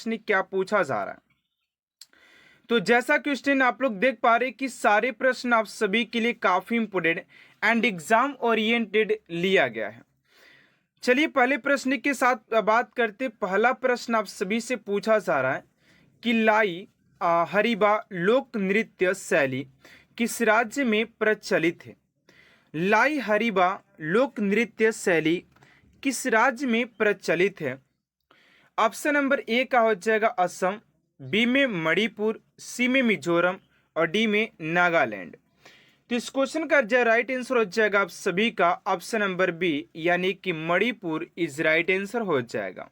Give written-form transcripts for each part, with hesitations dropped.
प्रश्न क्या पूछा जा रहा है। तो जैसा क्वेश्चन आप लोग देख पा रहे कि सारे प्रश्न आप सभी के लिए काफी इंपोर्टेंट एंड एग्जाम ओरिएंटेड लिया गया है। चलिए पहले प्रश्न के साथ बात करते। पहला प्रश्न आप सभी से पूछा जा रहा है कि लाई हरिबा लोक नृत्य शैली किस राज्य में प्रचलित है। लाई हरिबा लोक नृत्य शैली किस राज्य में प्रचलित है। ऑप्शन नंबर ए का हो जाएगा असम, बी में मणिपुर, सी में मिजोरम और डी में नागालैंड। तो इस क्वेश्चन का जो राइट आंसर हो जाएगा आप सभी का ऑप्शन नंबर बी यानी कि मणिपुर इज राइट आंसर हो जाएगा।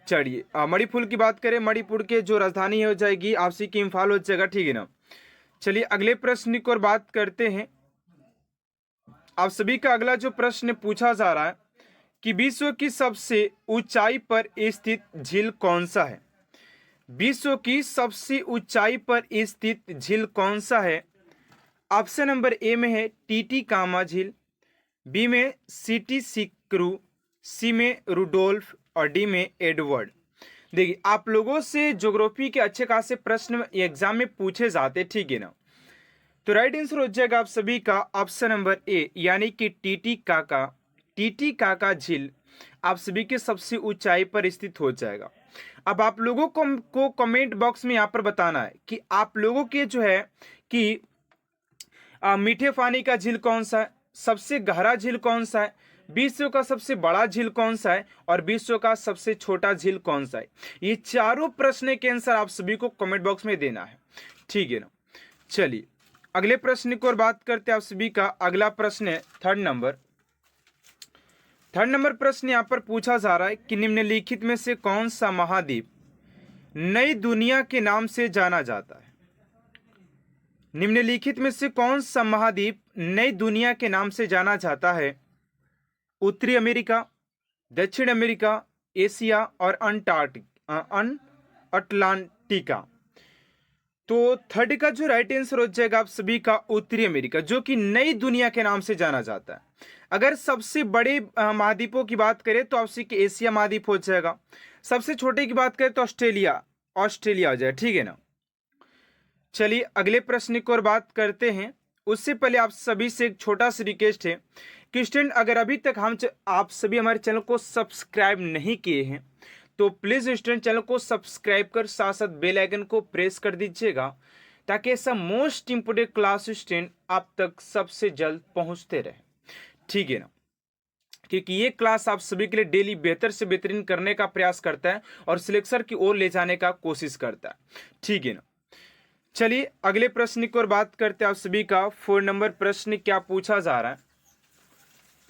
चलिए मणिपुर की बात करें, मणिपुर के जो राजधानी हो जाएगी आपसी की इम्फाल हो जाएगा, ठीक है ना। चलिए अगले प्रश्न की ओर बात करते हैं। आप सभी का अगला जो प्रश्न पूछा जा रहा है कि विश्व की सबसे ऊंचाई पर स्थित झील कौन सा है। विश्व की सबसे ऊंचाई पर स्थित झील कौन सा है। ऑप्शन नंबर ए में है टीटीकामा झील, बी में सिटी सिक्रू, सी में रुडोल्फ और डी में एडवर्ड। देखिए आप लोगों से ज्योग्राफी के अच्छे खासे प्रश्न एग्जाम में पूछे जाते, ठीक है ना। तो राइट आंसर हो जाएगा आप सभी का ऑप्शन नंबर ए यानी कि टीटीकाका झील आप सभी के सबसे ऊंचाई पर स्थित हो जाएगा। अब आप लोगों को कमेंट बॉक्स में यहाँ पर बताना है कि आप लोगों के जो है कि मीठे पानी का झील कौन सा है, सबसे गहरा झील कौन सा है, विश्व का सबसे बड़ा झील कौन सा है और विश्व का सबसे छोटा झील कौन सा है। ये चारों प्रश्न के आंसर आप सभी को कमेंट बॉक्स में देना है, ठीक है ना। चलिए अगले प्रश्न की ओर बात करते हैं। आप सभी का अगला प्रश्न है थर्ड नंबर प्रश्न यहाँ पर पूछा जा रहा है कि निम्नलिखित में से कौन सा महाद्वीप नई दुनिया के नाम से जाना जाता है। निम्नलिखित में से कौन सा महाद्वीप नई दुनिया के नाम से जाना जाता है। उत्तरी अमेरिका, दक्षिण अमेरिका, एशिया और अटलांटिका। तो थर्ड का जो राइट आंसर हो जाएगा आप सभी का उत्तरी अमेरिका, जो कि नई दुनिया के नाम से जाना जाता है। अगर सबसे बड़े महाद्वीपों की बात करें तो आपसे कि एशिया महाद्वीप हो जाएगा, सबसे छोटे की बात करें तो ऑस्ट्रेलिया हो जाएगा, ठीक है ना। चलिए अगले प्रश्न की ओर बात करते हैं। उससे पहले आप सभी से एक छोटा सा रिक्वेस्ट है कि स्टूडेंट अगर अभी तक आप सभी हमारे चैनल को सब्सक्राइब नहीं किए हैं तो प्लीज स्टूडेंट चैनल को सब्सक्राइब कर साथ साथ बेल आइकन को प्रेस कर दीजिएगा ताकि ऐसा मोस्ट इंपोर्टेंट क्लास स्टूडेंट आप तक सबसे जल्द पहुंचते रहे, ठीक है ना। क्योंकि ये क्लास आप सभी के लिए डेली बेहतर से बेहतरीन करने का प्रयास करता है और सिलेक्शन की ओर ले जाने का कोशिश करता है, ठीक है ना। चलिए अगले प्रश्न की ओर बात करते हैं। आप सभी का 4 नंबर प्रश्न क्या पूछा जा रहा है।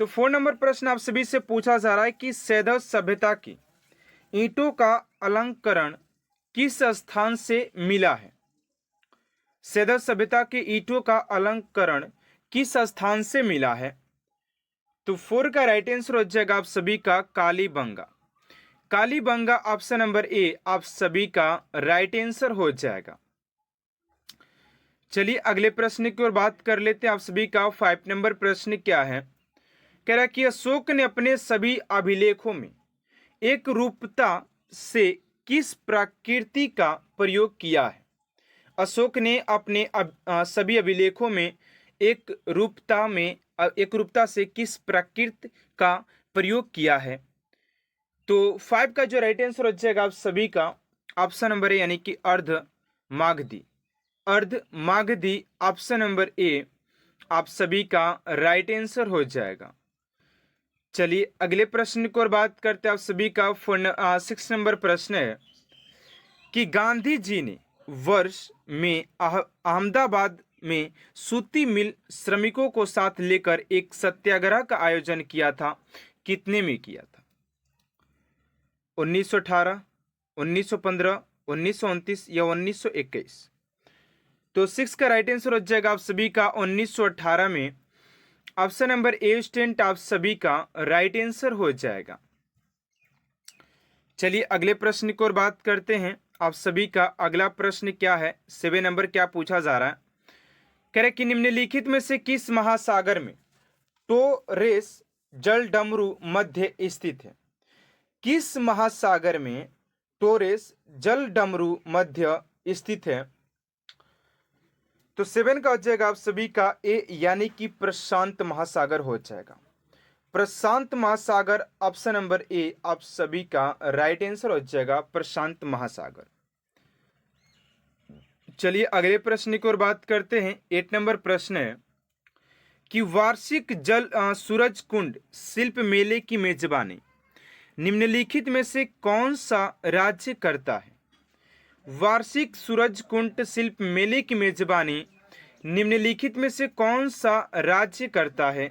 तो 4 नंबर प्रश्न आप सभी से पूछा जा रहा है कि सैंधव सभ्यता की ईंटों का अलंकरण किस स्थान से मिला है। सैंधव सभ्यता के ईंटों का अलंकरण किस स्थान से मिला है। तो 4 का राइट आंसर हो जाएगा आप सभी का कालीबंगा ऑप्शन नंबर ए आप सभी का राइट आंसर हो जाएगा। चलिए अगले प्रश्न की ओर बात कर लेते हैं। आप सभी का 5 नंबर प्रश्न क्या है। कह रहा है कि अशोक ने अपने सभी अभिलेखों में एक रूपता से किस प्रकृति का प्रयोग किया है। अशोक ने अपने सभी अभिलेखों में एक रूपता से किस प्रकृति का प्रयोग किया है। तो 5 का जो राइट आंसर हो जाएगा आप सभी का ऑप्शन नंबर ए यानी कि अर्ध मागधी ऑप्शन नंबर ए आप सभी का राइट आंसर हो जाएगा। चलिए अगले प्रश्न की ओर बात करते हैं। आप सभी का 6 नंबर प्रश्न है कि गांधी जी ने वर्ष में अहमदाबाद में सूती मिल श्रमिकों को साथ लेकर एक सत्याग्रह का आयोजन किया था, कितने में किया था। 1918, 1915, 1929 या 1921। तो 6 का राइट आंसर हो जाएगा आप सभी का 1918 में। ऑप्शन नंबर ए स्टूडेंट आप सभी का राइट आंसर हो जाएगा। चलिए अगले प्रश्न की ओर बात करते हैं। आप सभी का अगला प्रश्न क्या है, 7 नंबर क्या पूछा जा रहा है। कह रहे कि निम्नलिखित में से किस महासागर में टोरेस जलडमरू मध्य स्थित है। किस महासागर में टोरेस जल डमरू मध्य स्थित है। तो 7 का हो जाएगा आप सभी का ए, यानी कि प्रशांत महासागर हो जाएगा। प्रशांत महासागर ऑप्शन नंबर ए आप सभी का राइट आंसर हो जाएगा, प्रशांत महासागर। चलिए अगले प्रश्न की ओर बात करते हैं। 8 नंबर प्रश्न है कि वार्षिक जल सूरज कुंड शिल्प मेले की मेजबानी निम्नलिखित में से कौन सा राज्य करता है? वार्षिक सूरज कुंड शिल्प मेले की मेजबानी निम्नलिखित में से कौन सा राज्य करता है?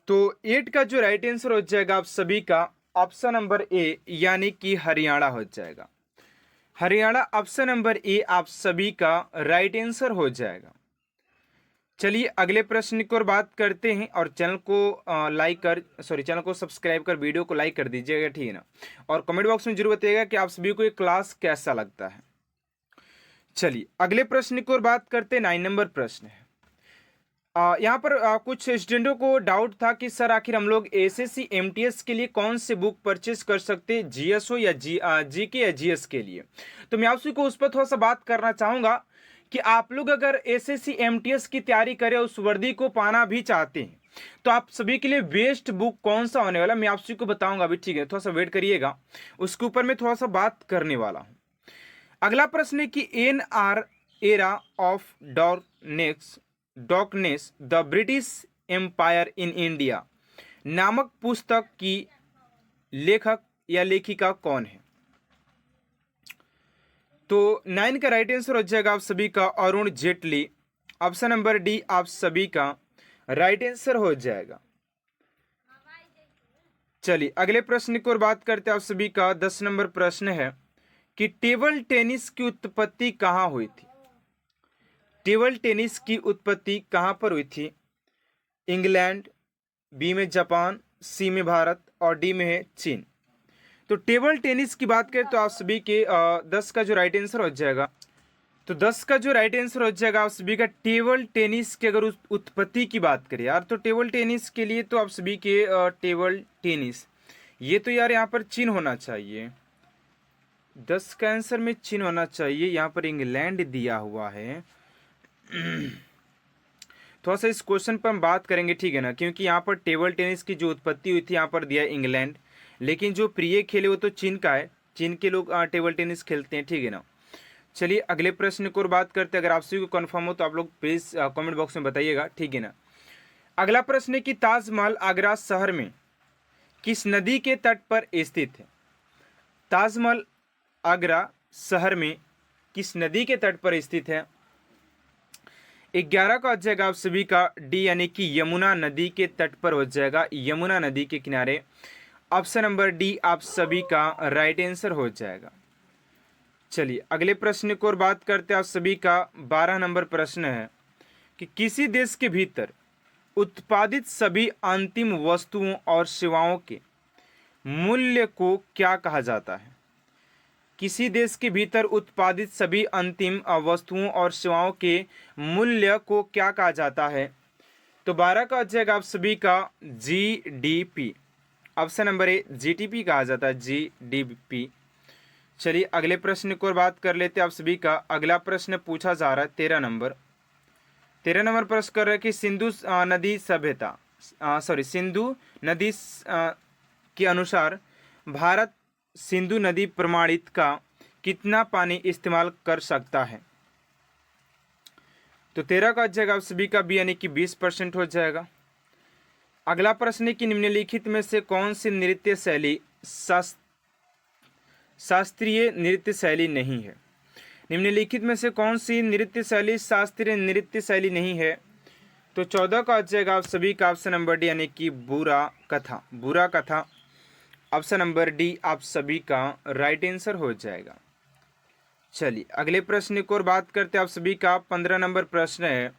तो 8 का जो राइट आंसर हो जाएगा आप सभी का ऑप्शन नंबर ए, यानी कि हरियाणा हो जाएगा। हरियाणा ऑप्शन नंबर ए आप सभी का राइट आंसर हो जाएगा। चलिए अगले प्रश्न की ओर बात करते हैं, और चैनल को सब्सक्राइब कर वीडियो को लाइक कर दीजिएगा, ठीक है ना। और कमेंट बॉक्स में जरूर बताइएगा कि आप सभी को ये क्लास कैसा लगता है। चलिए अगले प्रश्न की ओर बात करते हैं। 9 नंबर प्रश्न है। यहाँ पर कुछ स्टूडेंटों को डाउट था कि सर आखिर हम लोग एसएससी एमटीएस के लिए कौन से बुक परचेस कर सकते हैं, जीएसओ या जीके या जीएस के लिए। तो मैं आप सभी को उस पर थोड़ा सा बात करना चाहूँगा कि आप लोग अगर एसएससी एमटीएस की तैयारी करें, उस वर्दी को पाना भी चाहते हैं, तो आप सभी के लिए बेस्ट बुक कौन सा होने वाला मैं आप सभी को बताऊँगा अभी, ठीक है। थोड़ा सा वेट करिएगा, उसके ऊपर मैं थोड़ा सा बात करने वाला हूँ। अगला प्रश्न है कि NR era of darkness the British empire in India नामक पुस्तक की लेखक या लेखिका कौन है? तो 9 का राइट आंसर हो जाएगा आप सभी का Arun Jaitley. Option number D आप सभी का राइट आंसर हो जाएगा। चलिए अगले प्रश्न की ओर बात करते हैं। आप सभी का 10 नंबर प्रश्न है कि टेबल टेनिस की उत्पत्ति कहाँ हुई थी? टेबल टेनिस की उत्पत्ति कहाँ पर हुई थी? इंग्लैंड, बी में जापान, सी में भारत और डी में है चीन। तो टेबल टेनिस की बात करें तो आप सभी के 10 का जो राइट आंसर हो जाएगा, तो 10 का जो राइट आंसर हो जाएगा आप सभी का टेबल टेनिस की अगर उत्पत्ति की बात करें यार, तो टेबल टेनिस के लिए तो आप सभी के टेबल टेनिस ये तो यार यहाँ पर चीन होना चाहिए। 10 का आंसर में चीन होना चाहिए, यहाँ पर इंग्लैंड दिया हुआ है। थोड़ा सा इस क्वेश्चन पर हम बात करेंगे, ठीक है ना, क्योंकि यहाँ पर टेबल टेनिस की जो उत्पत्ति हुई थी यहाँ पर दिया इंग्लैंड, लेकिन जो प्रिय खेल है वो तो चीन का है, चीन के लोग टेबल टेनिस खेलते हैं, ठीक है ना। चलिए अगले प्रश्न की ओर बात करते हैं। अगर आप सभी को कन्फर्म हो तो आप लोग प्लीज कमेंट बॉक्स में बताइएगा, ठीक है ना। अगला प्रश्न है कि ताजमहल आगरा शहर में किस नदी के तट पर स्थित है? ताजमहल आगरा शहर में किस नदी के तट पर स्थित है? 11 का हो जाएगा आप सभी का डी, यानी कि यमुना नदी के तट पर हो जाएगा, यमुना नदी के किनारे। ऑप्शन नंबर डी आप सभी का राइट आंसर हो जाएगा। चलिए अगले प्रश्न की ओर बात करते हैं। आप सभी का 12 नंबर प्रश्न है कि किसी देश के भीतर उत्पादित सभी अंतिम वस्तुओं और सेवाओं के मूल्य को क्या कहा जाता है? किसी देश के भीतर उत्पादित सभी अंतिम वस्तुओं और सेवाओं के मूल्य को क्या कहा जाता है? तो 12 का हो जाएगा आप सभी का GDP. Option number A GDP कहा जाता है, जीडीपी। चलिए अगले प्रश्न की ओर बात कर लेते हैं। आप सभी का अगला प्रश्न पूछा जा रहा है 13 नंबर प्रश्न कर रहा है कि सिंधु नदी सभ्यता सिंधु नदी के अनुसार भारत सिंधु नदी प्रमाणित का कितना पानी इस्तेमाल कर सकता है? तो 13 का जाएगा आप सभी का बी, यानी कि 20% हो जाएगा। अगला प्रश्न है कि निम्नलिखित में से कौन सी नृत्य शैली शास्त्रीय नृत्य शैली नहीं है? निम्नलिखित में से कौन सी नृत्य शैली शास्त्रीय नृत्य शैली नहीं है? तो 14 का आ जाएगा आप सभी का ऑप्शन नंबर डी, यानी कि बुरा कथा। ऑप्शन नंबर डी आप सभी का राइट आंसर हो जाएगा। चलिए अगले प्रश्न की ओर बात करते हैं। आप सभी का 15 नंबर प्रश्न है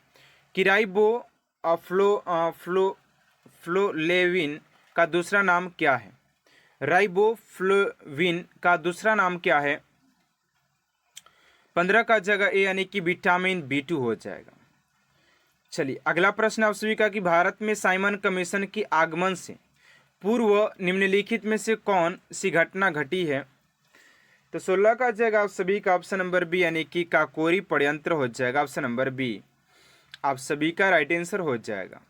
कि राइबोफ्लोविन का दूसरा नाम क्या है? राइबोफ्लोविन का दूसरा नाम क्या है? 15 का जगह ए, यानी कि विटामिन B2 हो जाएगा। चलिए अगला प्रश्न आप सभी का कि भारत में साइमन कमीशन के आगमन से पूर्व निम्नलिखित में से कौन सी घटना घटी है? तो 16 का आ जाएगा आप सभी का ऑप्शन नंबर बी, यानी कि काकोरी षड्यंत्र हो जाएगा। ऑप्शन नंबर बी आप सभी का राइट आंसर हो जाएगा।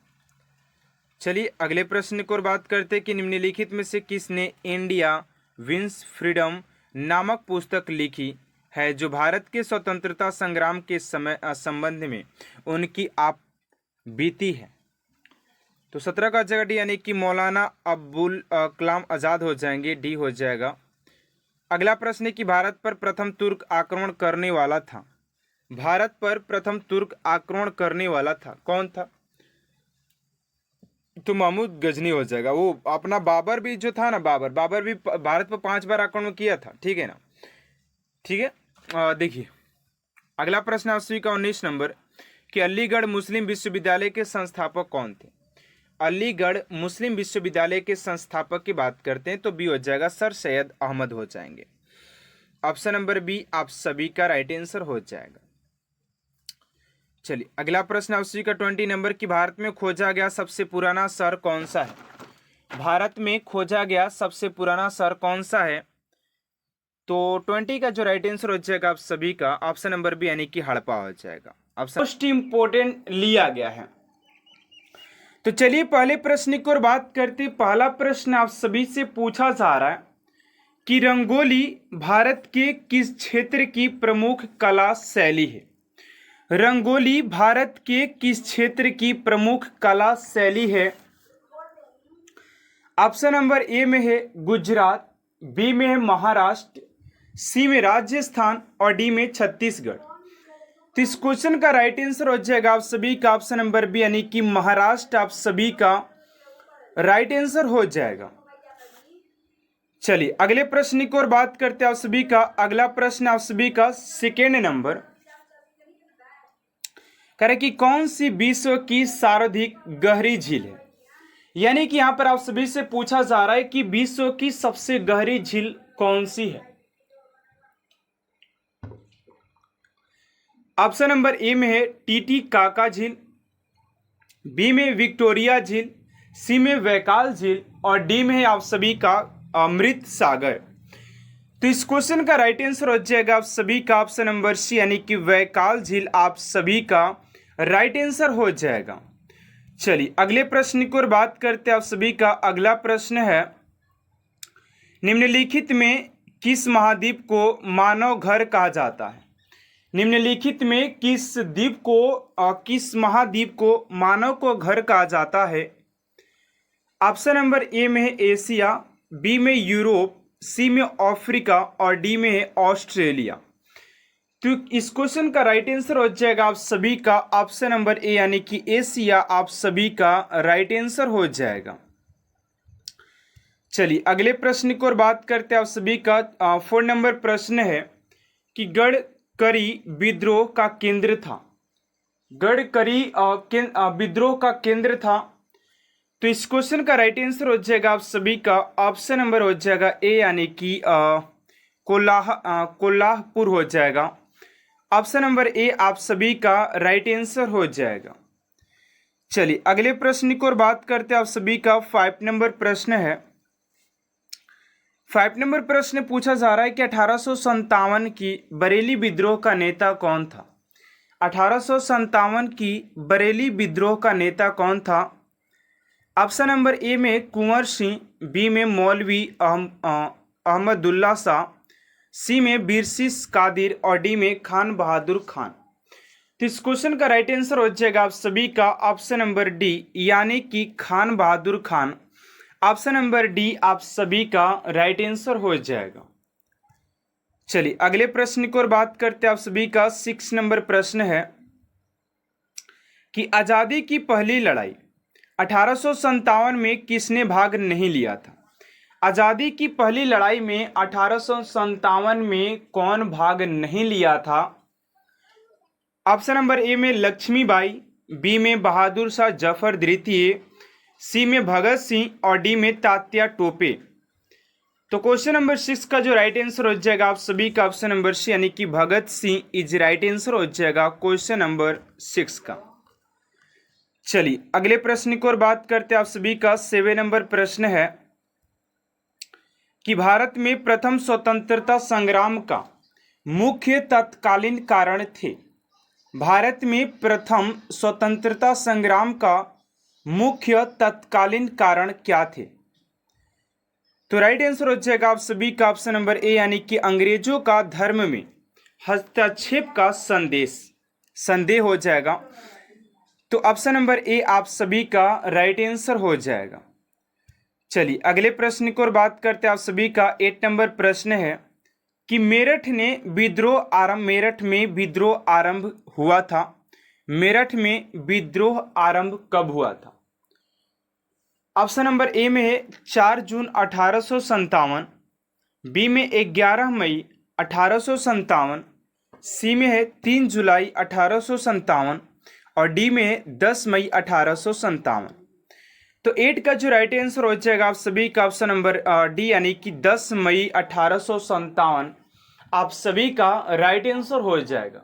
चलिए अगले प्रश्न को और बात करते हैं कि निम्नलिखित में से किसने इंडिया विंस फ्रीडम नामक पुस्तक लिखी है, जो भारत के स्वतंत्रता संग्राम के समय संबंध में उनकी आप बीती है? तो 17 का जगह डी, यानी कि मौलाना अब्दुल कलाम आजाद हो जाएंगे, डी हो जाएगा। अगला प्रश्न है कि भारत पर प्रथम तुर्क आक्रमण करने वाला था। भारत पर प्रथम तुर्क आक्रमण करने वाला था, कौन था? तो महमूद गजनी हो जाएगा। वो अपना बाबर भी जो था ना, बाबर भी भारत पर 5 बार आक्रमण किया था, ठीक है ना। ठीक है, देखिए अगला प्रश्न आपसे का 19 नंबर कि अलीगढ़ मुस्लिम विश्वविद्यालय के संस्थापक कौन थे? अलीगढ़ मुस्लिम विश्वविद्यालय के संस्थापक की बात करते हैं तो बी हो जाएगा, सर सैयद अहमद हो जाएंगे। ऑप्शन नंबर बी आप सभी का राइट आंसर हो जाएगा। चलिए अगला प्रश्न आपसे का 20 नंबर की भारत में खोजा गया सबसे पुराना शहर कौन सा है? भारत में खोजा गया सबसे पुराना शहर कौन सा है? तो 20 का जो राइट आंसर हो जाएगा आप सभी का ऑप्शन नंबर बी, यानी कि हड़प्पा हो जाएगा। ऑप्शन मोस्ट इंपोर्टेंट लिया गया है। तो चलिए पहले प्रश्न की ओर बात करते। पहला प्रश्न आप सभी से पूछा जा रहा है कि रंगोली भारत के किस क्षेत्र की प्रमुख कला शैली है? रंगोली भारत के किस क्षेत्र की प्रमुख कला शैली है? ऑप्शन नंबर ए में है गुजरात, बी में है महाराष्ट्र, सी में राजस्थान और डी में छत्तीसगढ़। तो इस क्वेश्चन का राइट आंसर हो जाएगा आप सभी का ऑप्शन नंबर बी, यानी कि महाराष्ट्र आप सभी का राइट आंसर हो जाएगा। चलिए अगले प्रश्न की ओर बात करते हैं आप सभी का। अगला प्रश्न आप सभी का सेकेंड नंबर करें कि कौन सी विश्व की सर्वाधिक गहरी झील है? यानी कि यहां पर आप सभी से पूछा जा रहा है कि विश्व की सबसे गहरी झील कौन सी है? ऑप्शन नंबर ए में है टीटीकाका झील, बी में विक्टोरिया झील, सी में वैकाल झील और डी में है आप सभी का अमृत सागर। तो इस क्वेश्चन का राइट आंसर हो जाएगा आप सभी का ऑप्शन नंबर सी, यानी कि वैकाल झील आप सभी का राइट आंसर हो जाएगा। चलिए अगले प्रश्न की ओर बात करते हैं आप सभी का। अगला प्रश्न है निम्नलिखित में किस महाद्वीप को मानव घर कहा जाता है? निम्नलिखित में किस द्वीप को किस महाद्वीप को मानव को घर कहा जाता है? ऑप्शन नंबर ए में है एशिया, बी में यूरोप, सी में अफ्रीका और डी में है ऑस्ट्रेलिया। तो इस क्वेश्चन का राइट आंसर हो जाएगा आप सभी का ऑप्शन नंबर ए, यानी कि एशिया आप सभी का राइट आंसर हो जाएगा। चलिए अगले प्रश्न की ओर बात करते हैं आप सभी का। 4 नंबर प्रश्न है कि गढ़करी विद्रोह का केंद्र था। गढ़करी विद्रोह का केंद्र था। तो इस क्वेश्चन का राइट आंसर हो जाएगा आप सभी का ऑप्शन नंबर हो जाएगा ए, यानी कि कोल्हापुर हो जाएगा। ऑप्शन नंबर ए आप सभी का राइट आंसर हो जाएगा। चलिए अगले प्रश्न की ओर बात करते हैं आप सभी का। 5 नंबर प्रश्न है। 5 नंबर प्रश्न पूछा जा रहा है कि 1857 की बरेली विद्रोह का नेता कौन था? 1857 की बरेली विद्रोह का नेता कौन था? ऑप्शन नंबर ए में कुंवर सिंह, बी में मौलवी अहमदुल्ला शाह, सी में बीरसीस कादिर और डी में खान बहादुर खान। तो इस क्वेश्चन का राइट आंसर हो जाएगा आप सभी का ऑप्शन नंबर डी, यानी कि खान बहादुर खान। ऑप्शन नंबर डी आप सभी का राइट आंसर हो जाएगा। चलिए अगले प्रश्न की ओर बात करते हैं आप सभी का। 6 नंबर प्रश्न है कि आजादी की पहली लड़ाई 1857 में किसने भाग नहीं लिया था? आजादी की पहली लड़ाई में 1857 में कौन भाग नहीं लिया था? ऑप्शन नंबर ए में लक्ष्मीबाई, बी में बहादुर शाह जफर द्वितीय, सी में भगत सिंह और डी में तात्या टोपे। तो क्वेश्चन नंबर 6 का जो राइट आंसर हो जाएगा आप सभी का ऑप्शन नंबर सी, यानी कि Bhagat Singh is right answer हो जाएगा क्वेश्चन नंबर 6 का। चलिए अगले प्रश्न की ओर बात करते हैं आप सभी का। 7 नंबर प्रश्न है कि भारत में प्रथम स्वतंत्रता संग्राम का मुख्य तत्कालीन कारण थे। भारत में प्रथम स्वतंत्रता संग्राम का मुख्य तत्कालीन कारण क्या थे? तो राइट आंसर हो जाएगा आप सभी का ऑप्शन नंबर ए, यानी कि अंग्रेजों का धर्म में हस्तक्षेप का संदेह हो जाएगा। तो ऑप्शन नंबर ए आप सभी का राइट आंसर हो जाएगा। चलिए अगले प्रश्न की ओर बात करते हैं। आप सभी का 8 नंबर प्रश्न है कि मेरठ में विद्रोह आरंभ हुआ था। मेरठ में विद्रोह आरंभ कब हुआ था? ऑप्शन नंबर ए में है 4 जून 1857, बी में 11 मई 1857, सी में है 3 जुलाई 1857 और डी में है 10 मई 1857। तो 8 का जो राइट आंसर हो जाएगा आप सभी का ऑप्शन नंबर डी, यानी कि 10 मई 1857 आप सभी का राइट आंसर हो जाएगा।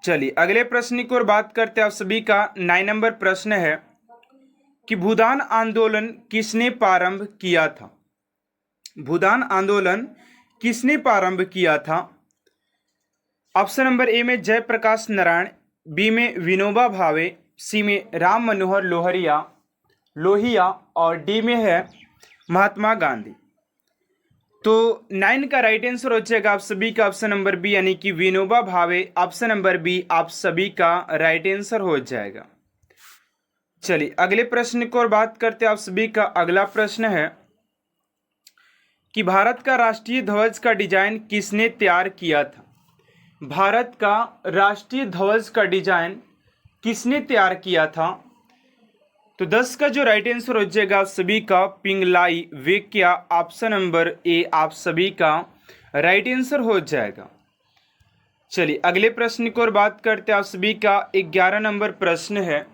चलिए अगले प्रश्न की ओर बात करते हैं। आप सभी का 9 नंबर प्रश्न है कि भूदान आंदोलन किसने प्रारंभ किया था? भूदान आंदोलन किसने प्रारंभ किया था? ऑप्शन नंबर ए में जयप्रकाश नारायण, बी में विनोबा भावे, सी में राम मनोहर लोहिया और डी में है महात्मा गांधी। तो 9 का राइट आंसर हो जाएगा आप सभी का ऑप्शन नंबर बी, यानी कि Vinoba Bhave. Option number B आप सभी का राइट आंसर हो जाएगा। चलिए अगले प्रश्न की ओर बात करते हैं। आप सभी का अगला प्रश्न है कि भारत का राष्ट्रीय ध्वज का डिजाइन किसने तैयार किया था? भारत का राष्ट्रीय ध्वज का डिजाइन किसने तैयार किया था? तो 10 का जो राइट आंसर हो जाएगा आप सभी का पिंगलाई वेकिया। ऑप्शन नंबर ए आप सभी का राइट आंसर हो जाएगा। चलिए अगले प्रश्न की ओर बात करते हैं। आप सभी का 11 नंबर प्रश्न है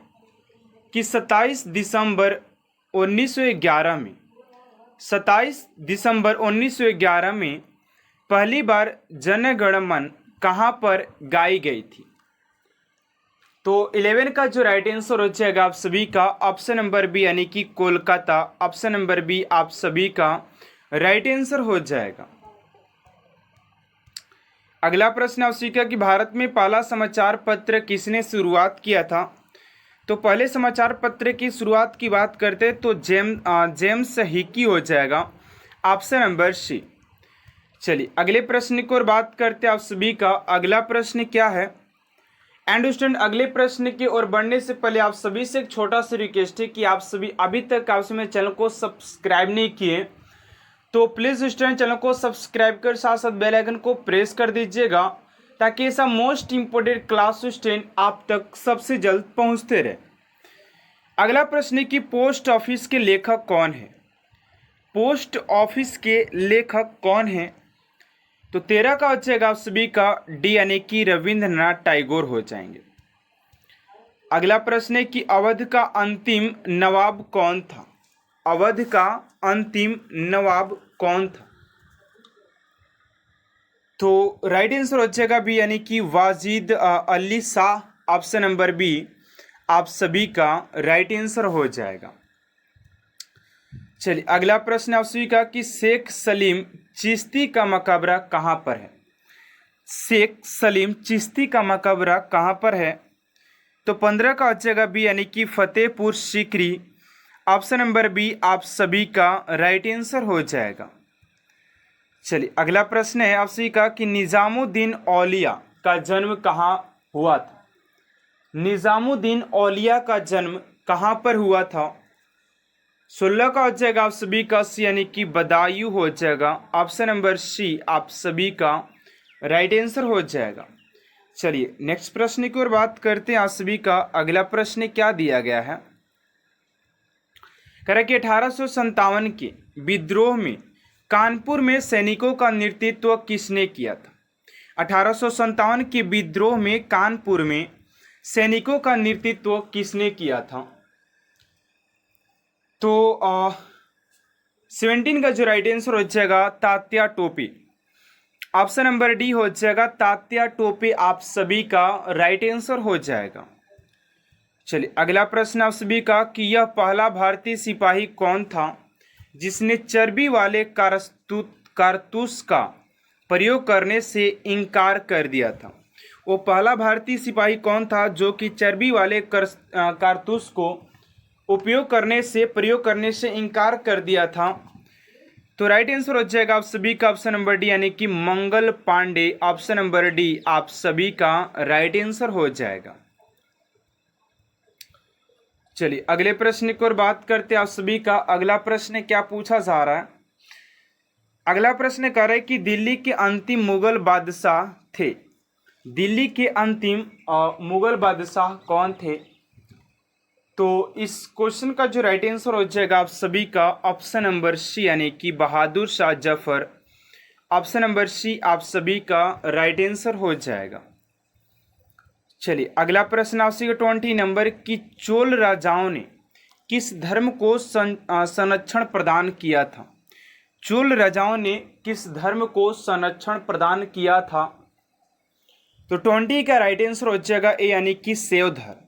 कि 27 दिसंबर 1911 में पहली बार जन गण मन कहाँ पर गाई गई थी? तो 11 का जो राइट आंसर हो जाएगा आप सभी का ऑप्शन नंबर बी, यानी कि कोलकाता। ऑप्शन नंबर बी आप सभी का राइट आंसर हो जाएगा। अगला प्रश्न आप सभी का कि भारत में पहला समाचार पत्र किसने शुरुआत किया था? तो पहले समाचार पत्र की शुरुआत की बात करते तो जेम्स हिकी हो जाएगा। Option number C. चलिए अगले प्रश्न की ओर बात करते हैं। आप सभी का अगला प्रश्न क्या है? एंड स्टूडेंट अगले प्रश्न की ओर बढ़ने से पहले आप सभी से एक छोटा सा रिक्वेस्ट है कि आप सभी अभी तक आप मेरे चैनल को सब्सक्राइब नहीं किए तो प्लीज़ स्टूडेंट चैनल को सब्सक्राइब कर साथ साथ बेल आइकन को प्रेस कर दीजिएगा ताकि ऐसा मोस्ट इंपोर्टेंट क्लास स्टूडेंट आप तक सबसे जल्द पहुंचते रहे। अगला प्रश्न है कि पोस्ट ऑफिस के लेखक कौन है? पोस्ट ऑफिस के लेखक कौन है? तो 13 का हो जाएगा आप सभी का डी, यानी कि रविंद्रनाथ टैगोर हो जाएंगे। अगला प्रश्न है कि अवध का अंतिम नवाब कौन था? अवध का अंतिम नवाब कौन था? तो राइट आंसर हो जाएगा बी, यानी कि Wajid Ali Shah. Option number B आप सभी का राइट आंसर हो जाएगा। चलिए अगला प्रश्न आप सभी का कि शेख सलीम चिश्ती का मकबरा कहाँ पर है? शेख सलीम चिश्ती का मकबरा कहाँ पर है? तो 15 का हो जाएगा बी, यानी कि Fatehpur Sikri. Option number B आप सभी का राइट आंसर हो जाएगा। चलिए अगला प्रश्न है आप सभी का कि निजामुद्दीन औलिया का जन्म कहाँ हुआ था? निजामुद्दीन औलिया का जन्म कहाँ पर हुआ था? 16 का हो जाएगा आप सभी का सी, यानी कि बदायूं हो जाएगा। ऑप्शन नंबर सी आप सभी का राइट आंसर हो जाएगा। चलिए नेक्स्ट प्रश्न की ओर बात करते हैं। आप सभी का अगला प्रश्न क्या दिया गया है? कह रहा कि 1857 के विद्रोह में कानपुर में सैनिकों का नेतृत्व किसने किया था? 1857 के विद्रोह में कानपुर में सैनिकों का नेतृत्व किसने किया था? तो 17 का जो राइट आंसर हो जाएगा Tatya Tope. Option number D हो जाएगा तात्या टोपे आप सभी का राइट आंसर हो जाएगा। चलिए अगला प्रश्न आप सभी का कि यह पहला भारतीय सिपाही कौन था जिसने चर्बी वाले कारतूस का प्रयोग करने से इनकार कर दिया था। वो पहला भारतीय सिपाही कौन था जो कि चर्बी वाले कारतूस को प्रयोग करने से इनकार कर दिया था। तो राइट आंसर हो जाएगा आप सभी का ऑप्शन नंबर डी, यानी कि Mangal Pandey. Option number D आप सभी का राइट आंसर हो जाएगा। चलिए अगले प्रश्न की ओर बात करते हैं आप सभी का। अगला प्रश्न क्या पूछा जा रहा है? अगला प्रश्न कह रहा है कि दिल्ली के अंतिम मुगल बादशाह थे। दिल्ली के अंतिम मुगल बादशाह कौन थे? तो इस क्वेश्चन का जो राइट आंसर हो जाएगा आप सभी का ऑप्शन नंबर सी, यानी कि Bahadur Shah Zafar. Option number C आप सभी का राइट आंसर हो जाएगा। चलिए अगला प्रश्न आपसे 20 नंबर की चोल राजाओं ने किस धर्म को संरक्षण प्रदान किया था? चोल राजाओं ने किस धर्म को संरक्षण प्रदान किया था? तो 20 का राइट आंसर हो जाएगा ए, यानी कि शैव धर्म।